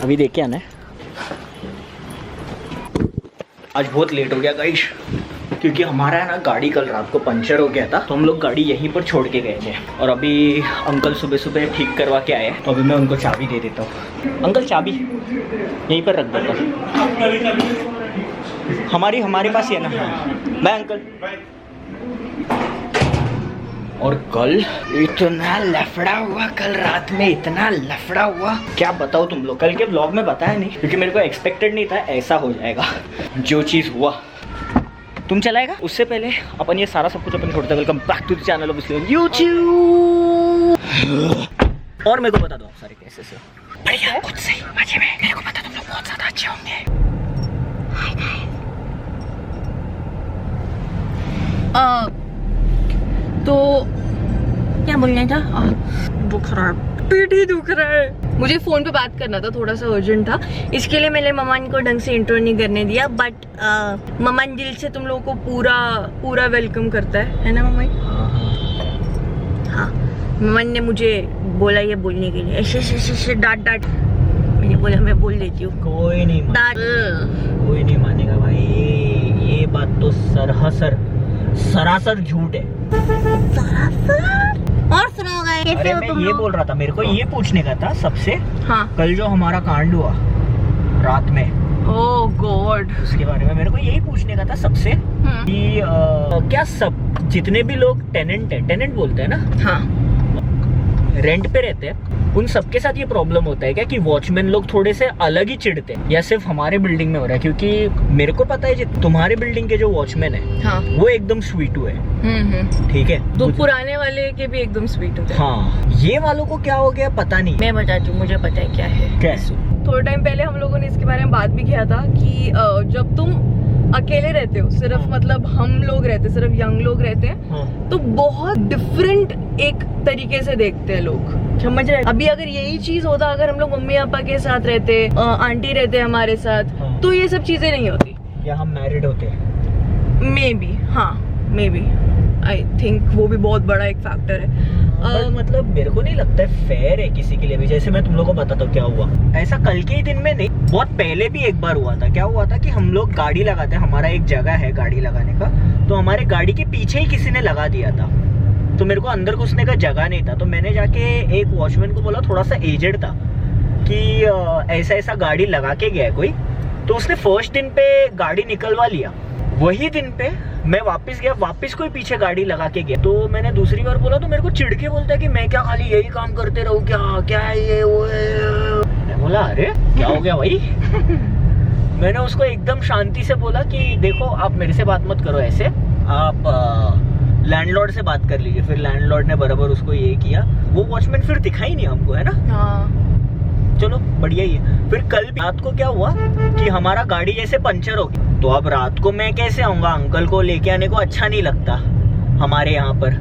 अभी देख के आना है। आज बहुत लेट हो गया गाइस, क्योंकि हमारा है ना गाड़ी कल रात को पंचर हो गया था, तो हम लोग गाड़ी यहीं पर छोड़ के गए थे। और अभी अंकल सुबह सुबह ठीक करवा के आए, तो अभी मैं उनको चाबी दे देता हूँ। अंकल चाबी यहीं पर रख देता हूँ, हमारे पास ही है ना। Bye uncle. और कल इतना लफड़ा हुआ, कल रात में इतना लफड़ा हुआ, क्या बताऊँ तुम लोग। कल के व्लॉग में बताया नहीं, क्योंकि मेरे को एक्सपेक्टेड नहीं था ऐसा हो जाएगा। जो चीज़ हुआ तुम चलाएगा, उससे पहले अपन ये सारा सब कुछ अपन छोड़ते हैं। Welcome back to the channel of YouTube. और मेरे को बता दो आप सारे कैसे से बढ़िया, कुछ सही मजे में। मेरे को पता तुम लोग बहुत ज़्यादा अच्छे होंगे। तो क्या बोलना था? दुख रहा है, पेट ही दुख रहा है। मुझे फोन पे बात करना था, थोड़ा सा अर्जेंट था, इसके लिए मैंने ममान को ढंग से इंट्रो नहीं करने दिया। बट ममान दिल से तुम लोगों को पूरा वेलकम करता है ना ममान? हाँ, ममान ने मुझे बोला ये बोलने के लिए, ऐसे डांट। मैंने बोला मैं बोल देती हूँ। कोई नहीं मानेगा भाई, ये बात तो सरासर झूठ है। और सुनाओगे कैसे हो तुम? ये बोल रहा था, मेरे को ये पूछने का था सबसे। हाँ, कल जो हमारा कांड हुआ रात में, ओह गॉड, उसके बारे में मेरे को यही पूछने का था सबसे कि क्या सब जितने भी लोग टेनेंट बोलते हैं ना, हाँ, रेंट पे रहते हैं, उन सबके साथ ये प्रॉब्लम होता है क्या कि वॉचमैन लोग थोड़े से अलग ही चिढ़ते हैं, या सिर्फ हमारे बिल्डिंग में हो रहा है? क्योंकि मेरे को पता है तुम्हारे बिल्डिंग के जो वॉचमैन है, हाँ, वो एकदम स्वीट है, ठीक है। तो पुराने वाले के भी एकदम स्वीट होते हैं। हाँ, ये वालों को क्या हो गया पता नहीं। मैं बताती हूँ, मुझे पता है क्या है। कैसे? थोड़ा टाइम पहले हम लोगों ने इसके बारे में बात भी किया था कि जब तुम अकेले रहते हो, सिर्फ मतलब हम लोग रहते, सिर्फ यंग लोग रहते हैं, तो बहुत डिफरेंट एक तरीके से देखते हैं लोग, समझ रहे? अभी अगर यही चीज होता, अगर हम लोग मम्मी पापा के साथ रहते, आंटी रहते हमारे साथ, तो ये सब चीजें नहीं होती। या हम मैरिड होते? मे बी आई थिंक वो भी बहुत बड़ा एक फैक्टर है। मतलब मेरे को नहीं लगता है फेयर है किसी के लिए भी। जैसे मैं तुम लोगों को बताता हूँ क्या हुआ। ऐसा कल के ही दिन में नहीं, बहुत पहले भी एक बार हुआ था। क्या हुआ था कि हम लोग गाड़ी लगाते हैं, हमारा एक जगह है गाड़ी लगाने का, तो हमारे गाड़ी के पीछे ही किसी ने लगा दिया था, तो मेरे को अंदर घुसने का जगह नहीं था। तो मैंने जाके एक वॉचमैन को बोला, थोड़ा सा एजेड था, कि ऐसा गाड़ी लगा के गया कोई। तो उसने फर्स्ट दिन पे गाड़ी निकलवा लिया। वही दिन पे मैं वापस गया, वापस कोई पीछे गाड़ी लगा के गया। तो मैंने दूसरी बार बोला, तो मेरे को चिढ़ के बोलता है कि मैं क्या खाली यही काम करते रहूं क्या है ये वो है। मैंने बोला अरे क्या हो गया भाई? मैंने उसको एकदम शांति से बोला कि देखो आप मेरे से बात मत करो ऐसे, आप लैंडलॉर्ड से बात कर लीजिए। फिर लैंडलॉर्ड ने बराबर उसको ये किया। वो वॉचमैन फिर दिखा ही नहीं हमको, है ना? हाँ। चलो बढ़िया ही है। फिर कल रात को क्या हुआ कि हमारा गाड़ी जैसे पंचर हो गई, तो अब रात को मैं कैसे आऊंगा? अंकल को लेके आने को अच्छा नहीं लगता हमारे यहाँ पर।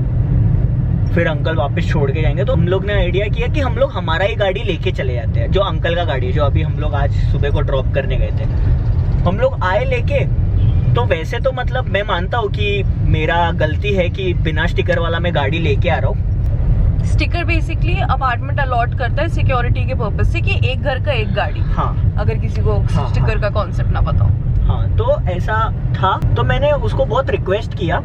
फिर अंकल वापस छोड़ के जाएंगे, तो हम लोग ने आइडिया किया कि हम लोग हमारा ही गाड़ी लेके चले जाते हैं, जो अंकल का गाड़ी है, जो अभी हम लोग आज सुबह को ड्रॉप करने गए थे। हम लोग आए लेके, तो वैसे तो मतलब मैं मानता हूँ कि मेरा गलती है कि बिना स्टिकर वाला मैं गाड़ी लेके आ रहा हूँ। स्टिकर बेसिकली अपार्टमेंट अलॉट करता है सिक्योरिटी के पर्पज से, कि एक घर का एक गाड़ी। हाँ, अगर किसी को स्टिकर का कॉन्सेप्ट ना पता हो। हाँ, तो ऐसा था। तो मैंने उसको बहुत रिक्वेस्ट किया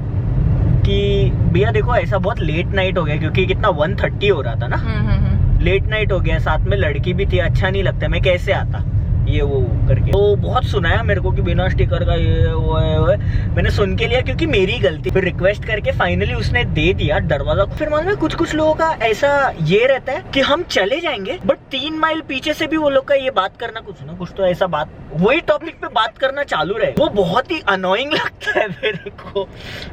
कि भैया देखो ऐसा बहुत लेट नाइट हो गया, क्योंकि कितना 1:30 हो रहा था ना। लेट नाइट हो गया, साथ में लड़की भी थी, अच्छा नहीं लगता, मैं कैसे आता ये वो करके। तो बहुत सुनाया मेरे को कि बिना स्टिकर का ये वो है। मैंने सुन के लिया, क्योंकि मेरी गलती। फिर रिक्वेस्ट करके फाइनली उसने दे दिया दरवाजा। फिर मालूम है कुछ लोगों का ऐसा ये रहता है कि हम चले जाएंगे, बट 3 माइल पीछे से भी वो लोग का ये बात करना कुछ ना कुछ तो ऐसा बात, वही टॉपिक पे बात करना चालू रहे। वो बहुत ही अनोइंग लगता है मेरे को।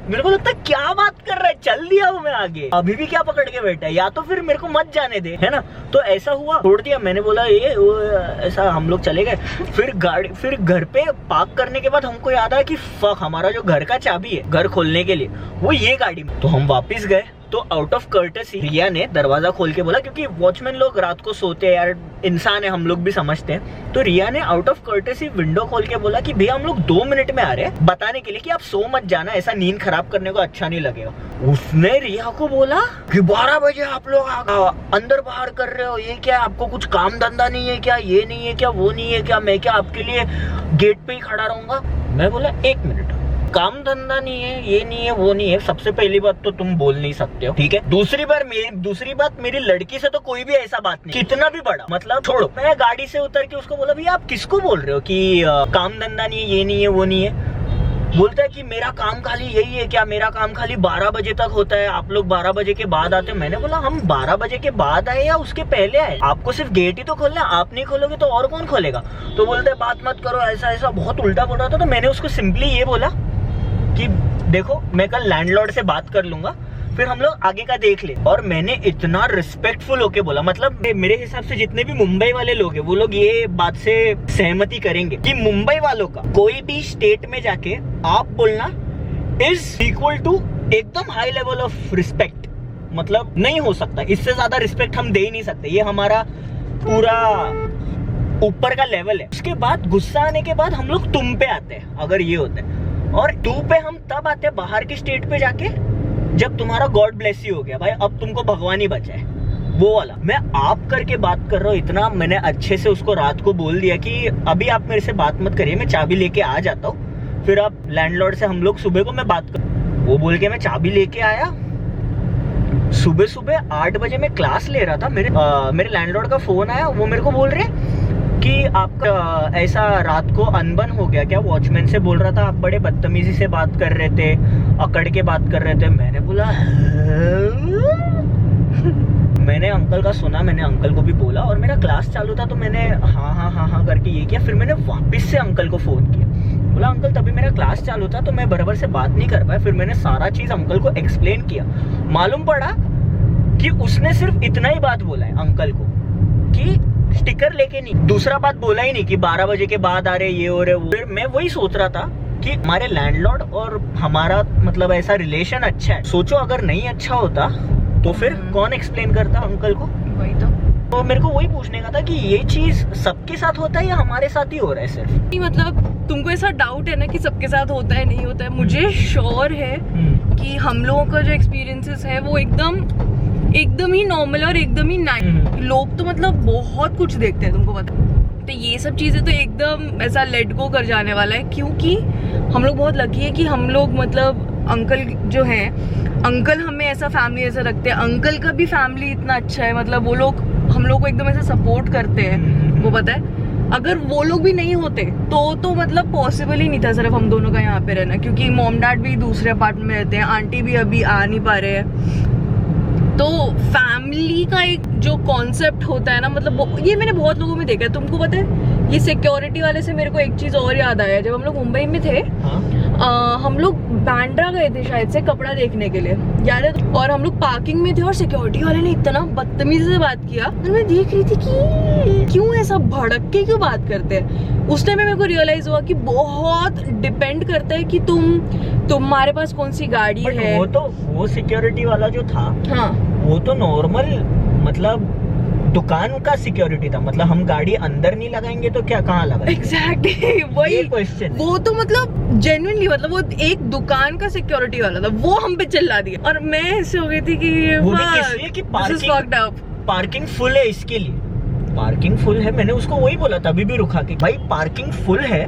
मेरे को लगता है क्या बात कर रहा है, चल दिया वो मैं आगे, अभी भी क्या पकड़ के बैठा है, या तो फिर मेरे को मत जाने दे, है ना? तो ऐसा हुआ, छोड़ दिया। मैंने बोला ये ऐसा, हम लोग चले गए। फिर घर पे पार्क करने के बाद हमको याद आया कि फक, हमारा जो घर का चाबी है घर खोलने के लिए, वो ये गाड़ी में। तो हम वापस गए, तो आउट ऑफ कर्टसी रिया ने दरवाजा खोल के बोला, क्योंकि वॉचमैन लोग रात को सोते हैं यार, इंसान है, हम लोग भी समझते हैं। तो रिया ने आउट ऑफ कर्टसी विंडो खोल के बोला कि भैया हम लोग 2 मिनट में आ रहे हैं, बताने के लिए कि आप सो मत जाना, ऐसा नींद खराब करने को अच्छा नहीं लगेगा। उसने रिया को बोला कि 12 बजे आप लोग अंदर बाहर कर रहे हो, ये क्या, आपको कुछ काम धंधा नहीं है क्या, ये नहीं है क्या, वो नहीं है क्या, मैं क्या आपके लिए गेट पे ही खड़ा रहूंगा। मैं बोला 1 मिनट, काम धंधा नहीं है, ये नहीं है, वो नहीं है, सबसे पहली बात तो तुम बोल नहीं सकते हो, ठीक है। दूसरी बात मेरी लड़की से तो कोई भी ऐसा बात नहीं, कितना भी बड़ा, मतलब छोड़ो। मैं गाड़ी से उतर के उसको बोला भैया आप किसको बोल रहे हो कि काम धंधा नहीं है, ये नहीं है, वो नहीं है। बोलता है कि मेरा काम खाली यही है क्या, मेरा काम खाली 12 बजे तक होता है, आप लोग 12 बजे के बाद आते हैं। मैंने बोला हम 12 बजे के बाद आए या उसके पहले आए, आपको सिर्फ गेट ही तो खोलना है, आप नहीं खोलोगे तो और कौन खोलेगा। तो बोलते है बात मत करो, ऐसा ऐसा बहुत उल्टा बोल रहा था। तो मैंने उसको सिंपली ये बोला कि देखो मैं कल लैंडलॉर्ड से बात कर लूंगा, फिर हम लोग आगे का देख ले। और मैंने इतना रिस्पेक्टफुल होके बोला, मतलब मेरे हिसाब से जितने भी मुंबई वाले लोग हैं वो लोग ये बात से सहमति करेंगे कि मुंबई वालों का कोई भी स्टेट में जाके आप बोलना इज इक्वल टू एकदम हाई लेवल ऑफ रिस्पेक्ट, मतलब नहीं हो सकता, इससे ज्यादा रिस्पेक्ट हम दे ही नहीं सकते, ये हमारा पूरा ऊपर का लेवल है। उसके बाद गुस्सा आने के बाद हम लोग तुम पे आते हैं, अगर ये होता है, और तू पे हम तब आते हैं बाहर की स्टेट पे जाके जब तुम्हारा गॉड ब्लेस यू हो गया, भाई अब तुमको भगवान ही बचाए, वो वाला। मैं आप करके बात कर रहा हूँ, इतना मैंने अच्छे से उसको रात को बोल दिया कि अभी आप मेरे से बात मत करिए, मैं चाबी लेके आ जाता हूँ, फिर आप लैंडलॉर्ड से हम लोग सुबह को मैं बात कर। वो बोल के मैं चाबी लेके आया। सुबह 8 बजे मैं क्लास ले रहा था, मेरे लैंडलॉर्ड का फोन आया, वो मेरे को बोल रहे कि आपका ऐसा रात को अनबन हो गया क्या, वॉचमैन से बोल रहा था आप बड़े बदतमीजी से बात कर रहे थे, अकड़ के बात कर रहे थे। मैंने बोला मैंने अंकल का सुना, मैंने अंकल को भी बोला, और मेरा क्लास चालू था तो मैंने हाँ करके ये किया। फिर मैंने वापस से अंकल को फोन किया, बोला अंकल तभी मेरा क्लास चालू था तो मैं बराबर से बात नहीं कर पाया। फिर मैंने सारा चीज अंकल को एक्सप्लेन किया, मालूम पड़ा कि उसने सिर्फ इतना ही बात बोला है अंकल को कि स्टिकर लेके नहीं, दूसरा बात बोला ही नहीं कि 12 बजे के बाद आ रहे, ये हो रहे। फिर मैं वही सोच रहा था कि हमारे लैंडलॉर्ड और हमारा मतलब ऐसा रिलेशन अच्छा है, सोचो अगर नहीं अच्छा होता तो फिर कौन एक्सप्लेन करता अंकल को। वही तो मेरे को वही पूछने का था कि ये चीज सबके साथ होता है या हमारे साथ ही हो रहा है सिर्फ। मतलब तुमको ऐसा डाउट है ना कि सबके साथ होता है नहीं होता है, मुझे श्योर है कि हम लोगों का जो एक्सपीरियंसेस है वो एकदम ही नॉर्मल और एकदम ही नाइस। लोग तो मतलब बहुत कुछ देखते हैं, तुमको पता, तो ये सब चीजें तो एकदम ऐसा लेट गो कर जाने वाला है, क्योंकि हम लोग बहुत लकी है कि हम लोग मतलब अंकल जो है, अंकल हमें ऐसा फैमिली ऐसा रखते हैं, अंकल का भी फैमिली इतना अच्छा है, मतलब वो लोग हम लोग को एकदम ऐसा सपोर्ट करते हैं, वो पता है। अगर वो लोग भी नहीं होते तो मतलब पॉसिबल ही नहीं था सिर्फ हम दोनों का यहाँ पे रहना, क्योंकि मॉम डैड भी दूसरे अपार्टमेंट में रहते हैं, आंटी भी अभी आ नहीं पा रहे हैं। तो फैमिली का एक जो कॉन्सेप्ट होता है ना, मतलब ये मैंने बहुत लोगों में देखा है। तुमको पता है ये सिक्योरिटी वाले से मेरे को एक चीज और याद आया, जब हम लोग मुंबई में थे, हम लोग बांद्रा गए थे शायद से कपड़ा देखने के लिए, याद है, और हम लोग पार्किंग में थे और सिक्योरिटी वाले ने इतना बदतमीजी से बात किया, और मैं देख रही थी कि क्यों ऐसा भड़क के क्यों बात करते हैं। उस टाइम में मेरे को रियलाइज हुआ कि बहुत डिपेंड करता है कि तुम्हारे पास कौन सी गाड़ी है। वो सिक्योरिटी वाला जो था, हाँ, वो तो नॉर्मल मतलब दुकान का सिक्योरिटी था, मतलब हम गाड़ी अंदर नहीं लगाएंगे तो क्या कहाँ लगाएंगे। एग्जैक्टली वही क्वेश्चन। वो तो मतलब जेन्युइनली मतलब वो एक दुकान का सिक्योरिटी वाला था, वो हम पे चिल्ला दिया, और मैं ऐसे हो गई थी कि वो भी किस लिए कि पार्किंग फुल है, इसके लिए पार्किंग फुल है। मैंने उसको वही बोला था अभी भी रुका के, भाई पार्किंग फुल है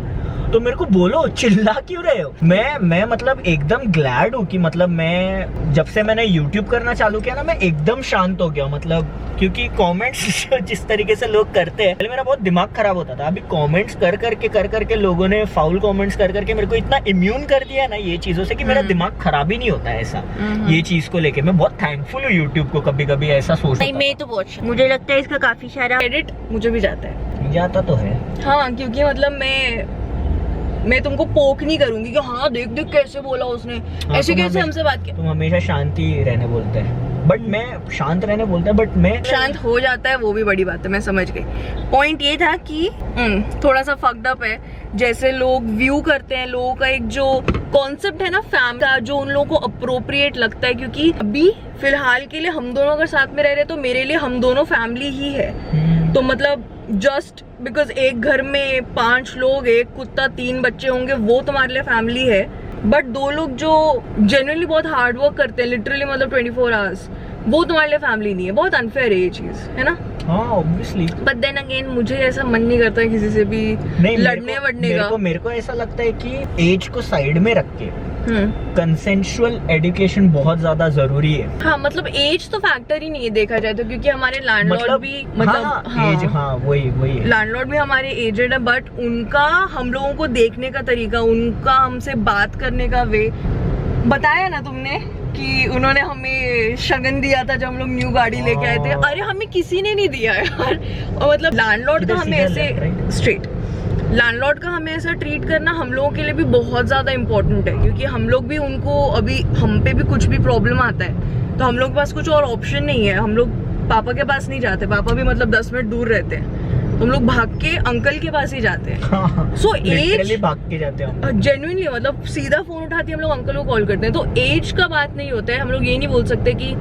तो मेरे को बोलो, चिल्ला क्यों रहे हो। मैं मतलब एकदम ग्लैड हूँ कि मतलब मैं जब से मैंने YouTube करना चालू किया ना, मैं एकदम शांत हो गया, मतलब क्योंकि कमेंट्स जिस तरीके से लोग करते हैं, पहले मेरा बहुत दिमाग खराब होता था, अभी कमेंट्स कर करके लोगों ने फाउल कमेंट्स कर करके मेरे को इतना इम्यून कर दिया है ना ये चीजों से कि मेरा दिमाग खराब ही नहीं होता है ऐसा। ये चीज को लेके मैं बहुत थैंकफुल हूँ YouTube को, कभी कभी ऐसा सोचता हूँ। मैं तो बहुत, मुझे लगता है इसका काफी सारा क्रेडिट मुझे भी जाता तो है, हाँ, क्योंकि मतलब मैं तुमको पोक नहीं करूंगी कि हाँ देख कैसे बोला उसने, ऐसे कैसे हमसे बात किया। तुम हमेशा शांति रहने बोलते हैं। बट मैं शांत रहने बोलता है, बट मैं शांत हो जाता है, वो भी बड़ी बात है, मैं समझ गई। पॉइंट ये था कि थोड़ा सा फक्ड अप है जैसे लोग व्यू करते हैं, लोगों का एक जो कॉन्सेप्ट है ना फैमिली का, जो उन लोगों को अप्रोप्रिएट लगता है, क्योंकि अभी फिलहाल के लिए हम दोनों अगर साथ में रह रहे तो मेरे लिए हम दोनों फैमिली ही है। तो मतलब जस्ट बिकॉज एक घर में 5 लोग, एक कुत्ता, 3 बच्चे होंगे, वो तुम्हारे लिए फैमिली है। बट 2 लोग जो जेन्युइनली बहुत हार्ड वर्क करते हैं, लिटरली मतलब 24 आवर्स, वो तुम्हारे लिए फैमिली नहीं है। बहुत अनफेयर है ये चीज, है ना? हाँ ऑब्वियसली। बट देन अगेन मुझे ऐसा मन नहीं करता है किसी से भी लड़ने वड़ने का। मेरे को ऐसा लगता है कि एज को साइड में रख के कंसेंशुअल एजुकेशन बहुत ज्यादा जरूरी है। हाँ मतलब एज तो फैक्टर ही नहीं है देखा जाए तो, क्योंकि हमारे लैंडलॉर्ड भी एज, हाँ वही लैंडलॉर्ड भी हमारे एजेड है, बट उनका हम लोगों को देखने का तरीका, उनका हमसे बात करने का वे, बताया ना तुमने कि उन्होंने हमें शगन दिया था जब हम लोग न्यू गाड़ी लेके आए थे। अरे हमें किसी ने नहीं दिया यार। और मतलब लैंडलॉर्ड का हमें ऐसे स्ट्रेट लैंडलॉर्ड का हमें ऐसा ट्रीट करना हम लोगों के लिए भी बहुत ज्यादा इम्पोर्टेंट है, क्योंकि हम लोग भी उनको, अभी हम पे भी कुछ भी प्रॉब्लम आता है तो हम लोग के पास कुछ और ऑप्शन नहीं है। हम लोग पापा के पास नहीं जाते, पापा भी मतलब 10 मिनट दूर रहते हैं, तो हम लोग भाग के अंकल के पास ही जाते हैं। सो एज भाग के जाते हैं जेन्युइनली, मतलब सीधा फोन उठाते हम लोग अंकल को कॉल करते हैं। तो एज का बात नहीं होता है। हम लोग ये नहीं बोल सकते कि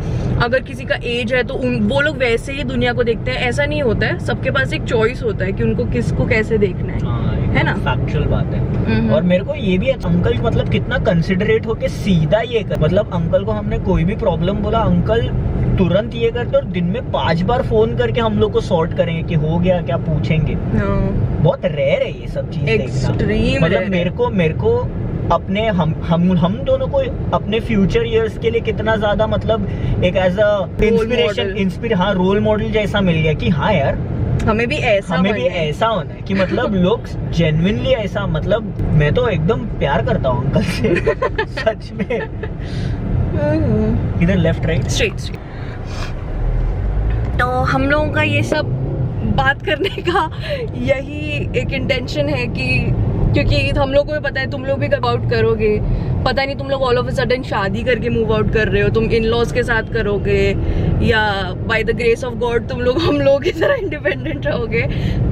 अगर किसी का एज है तो वो लोग वैसे ही दुनिया को देखते हैं, ऐसा नहीं होता है। सबके पास एक चॉइस होता है कि उनको किसको कैसे देखना है ना? फैक्चुअल बात है। और मेरे को ये भी अंकल मतलब कितना कंसिडरेट होके सीधा ये कर, मतलब अंकल को हमने कोई भी प्रॉब्लम बोला, अंकल तुरंत ये करते और दिन में 5 बार फोन करके हम लोग को सॉर्ट करेंगे कि हो गया क्या, पूछेंगे। बहुत रेयर है ये सब चीज देखना। मतलब मेरे को अपने हम दोनों को अपने फ्यूचर इयर्स के लिए कितना ज्यादा मतलब एक एज अ इंस्पिरेशन, हाँ रोल मॉडल जैसा मिल गया कि हाँ यार हमें भी ऐसा होना है कि मतलब लोग जेन्युइनली ऐसा, मतलब मैं तो एकदम प्यार करता हूँ अंकल से सच में। इधर लेफ्ट राइट स्ट्रेट। तो हम लोगों का ये सब बात करने का यही एक इंटेंशन है कि क्योंकि हम लोग को भी पता है तुम लोग भी कब आउट करोगे, पता नहीं तुम लोग ऑल ऑफ अ सडन शादी करके मूव आउट कर रहे हो, तुम इन लॉज के साथ करोगे या by the grace of God तुम लोग हम लोग की तरह इंडिपेंडेंट रहोगे।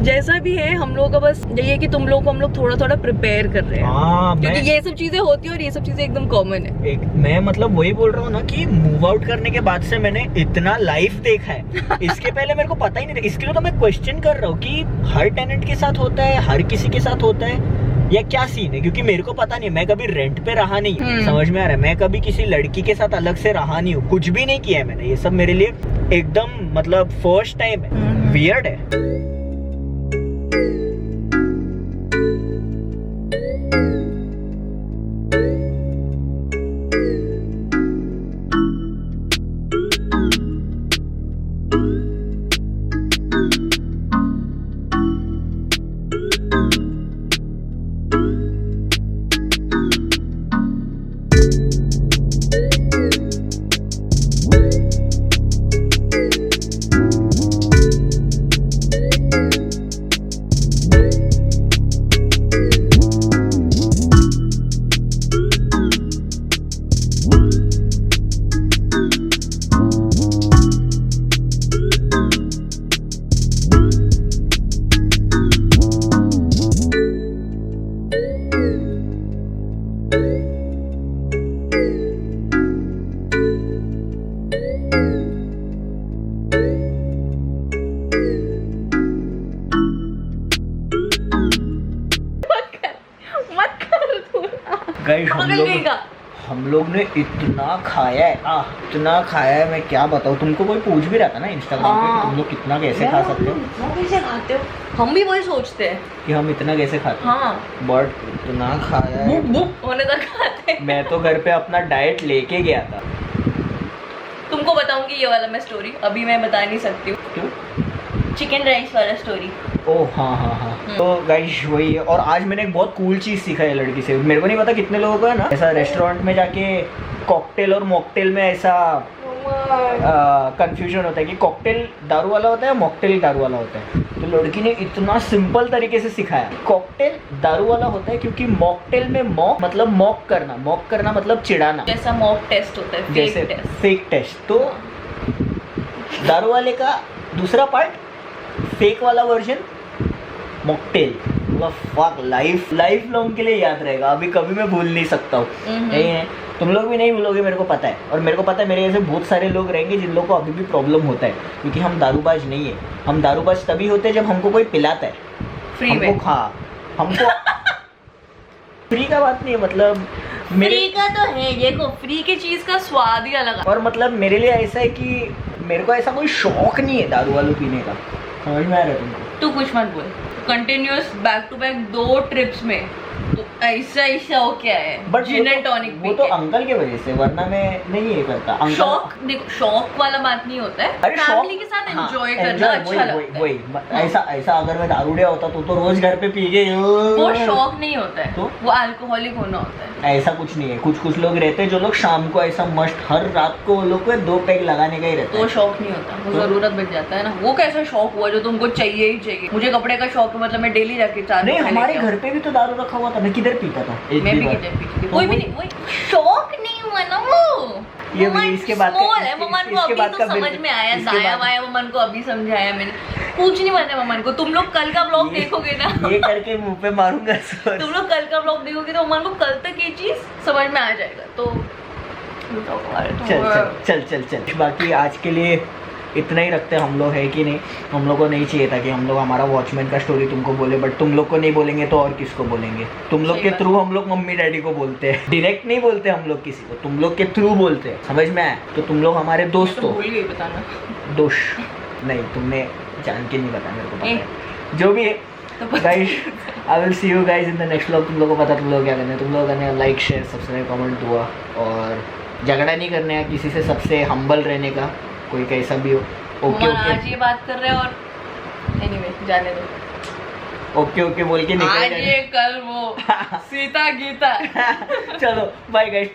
जैसा भी है हम लोग का बस यही है कि तुम लोग को हम लोग थोड़ा थोड़ा प्रिपेयर कर रहे हैं, क्योंकि ये सब चीजें होती है और ये सब चीजें एकदम कॉमन है। मैं मतलब वही बोल रहा हूँ ना कि मूव आउट करने के बाद से मैंने इतना लाइफ देखा है, इसके पहले मेरे को पता ही नहीं था। इसके लिए तो मैं क्वेश्चन कर रहा हूँ कि हर टेनेंट के साथ होता है, हर किसी के साथ होता है या क्या सीन है, क्योंकि मेरे को पता नहीं। मैं कभी रेंट पे रहा नहीं, समझ में आ रहा है। मैं कभी किसी लड़की के साथ अलग से रहा नहीं हूँ, कुछ भी नहीं किया है मैंने। ये सब मेरे लिए एकदम मतलब फर्स्ट टाइम है, वियर्ड है। हम लोग ने इतना खाया है, इतना खाया है, मैं क्या बताऊँ तुमको। कोई पूछ भी रहा था ना इंस्टाग्राम पे कि तुम लोग कितना कैसे खा सकते हो, इतना कैसे खाते हो। हम भी वही सोचते हैं कि हम इतना कैसे खाते हैं, बट इतना खाया है होने तक खाते। मैं तो घर पे अपना डाइट लेके गया था। तुमको बताऊंगी ये वाला मैं स्टोरी, अभी मैं बता नहीं सकती हूँ। क्यों? चिकन राइस वाला स्टोरी। ओह हाँ। तो गाइस वही है। और आज मैंने एक बहुत कूल चीज़ सीखा है लड़की से। मेरे को नहीं पता कितने लोगों को है ना ऐसा रेस्टोरेंट में जाके कॉकटेल और मॉकटेल में ऐसा कंफ्यूजन होता है कि कॉकटेल दारू वाला होता है, मॉकटेल दारू वाला होता है। तो लड़की ने इतना सिंपल तरीके से सिखाया, कॉकटेल दारू वाला होता है क्योंकि मॉकटेल में मॉक मतलब मॉक करना मतलब चिढ़ाना, जैसा मॉक टेस्ट होता है, जैसे फेक टेस्ट। तो दारू वाले का दूसरा पार्ट, फेक वाला version, mocktail. Fuck, life long के लिए याद रहेगा, अभी कभी मैं भूल नहीं सकता हूँ। यही है, तुम लोग भी नहीं भूलोगे, मेरे को पता है। और मेरे को पता है मेरे ऐसे बहुत सारे लोग रहेंगे जिन लोगों को अभी भी प्रॉब्लम होता है, क्योंकि हम दारूबाज नहीं है। हम दारूबाज तभी होते हैं जब हमको कोई पिलाता है फ्री में। हमको फ्री का बात नहीं है, मतलब फ्री का तो है, देखो फ्री की चीज का स्वाद ही अलग है। और मतलब मेरे लिए ऐसा है कि मेरे को ऐसा कोई शौक नहीं है दारू वालू पीने का, समझ में आ रहा है तुमको? तू कुछ मत बोल, continuous back to back 2 trips में तो ऐसा हो क्या है। बट जिन एंड टॉनिक वो तो अंकल के वजह से, वरना मैं नहीं ये करता। अंकल शौक, देखो शौक वाला बात नहीं होता है, अरे फैमिली के साथ एंजॉय करना अच्छा लगता है। वही ऐसा अगर मैं दारूडिया होता तो रोज घर पे पी गए, वो शौक नहीं होता है, तो वो अल्कोहलिक होना होता है। ऐसा कुछ नहीं है। कुछ लोग रहते हैं जो लोग शाम को ऐसा मस्ट हर रात को वो लोग को 2 पैक लगाने का ही रहता वो है। शौक नहीं होता, वो तो? जरूरत बन जाता है ना। वो कैसा शौक हुआ जो तुमको चाहिए ही चाहिए। मुझे कपड़े का शौक है, मतलब मैं डेली जाके 4 नहीं, हमारे घर पे भी तो दारू रखा हुआ था, मैं किधर पीता था एक मैं भी बार। किधर पीती थी, तो कोई भी नहीं, वही शौक नहीं हुआ ना वो। ये ममन इसके बाद का- small है, इसके- ममन को इसके अभी बाद तो का समझ बिल्कुल- में आया, इसके दाया बाद- वाया ममन को अभी समझाया मैंने। कुछ नहीं पता ममन को। तुम लोग कल का ब्लॉग देखोगे ना, ये करके मुंह पे मारूंगा सोच। तुम लोग कल का ब्लॉग देखोगे तो ममन को कल तक ये चीज समझ में आ जाएगा। तो चल बाकी आज के लिए इतना ही रखते हैं हम लोग, है कि नहीं? हम लोग को नहीं चाहिए था कि हम लोग हमारा वॉचमैन का स्टोरी तुमको बोले, बट तुम लोग को नहीं बोलेंगे तो और किसको बोलेंगे? तुम लोग के थ्रू हम लोग मम्मी डैडी को बोलते हैं, डायरेक्ट नहीं बोलते हम लोग किसी को, तुम लोग के थ्रू बोलते हैं, समझ में आया? तो तुम लोग हमारे दोस्त हो। भूल गई बताना। दोस्त नहीं, तुमने जान के नहीं बताया, मेरे को पता है जो भी है। Guys I will see you guys in the next vlog. तुम लोगों को पता तुम लोग क्या करना है, तुम लोग करना है लाइक शेयर सब्सक्राइब कमेंट दुआ, और झगड़ा नहीं करना है किसी से, सबसे हम्बल रहने का, कोई कैसा भी हो। ओके आज ये बात कर रहे हैं और एनीवे जाने दो। ओके बोल के निकल आज गए। ये कल वो सीता गीता। चलो बाय गाइस।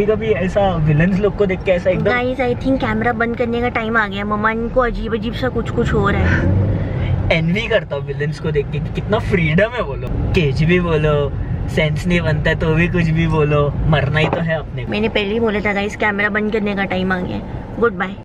कभी ऐसा विलन्स लोग को देख के ऐसा एकदम गाइस आई थिंक कैमरा बंद करने का टाइम आ गया। ममन को अजीब अजीब सा कुछ हो रहा है। एनवी करता हूँ विलन्स को देख के कि कितना फ्रीडम है। बोलो केज भी बोलो, सेंस नहीं बनता तो भी कुछ भी बोलो, मरना ही तो है अपने को। मैंने पहले ही बोला था गाइस कैमरा बंद करने का टाइम आ गया। Good bye.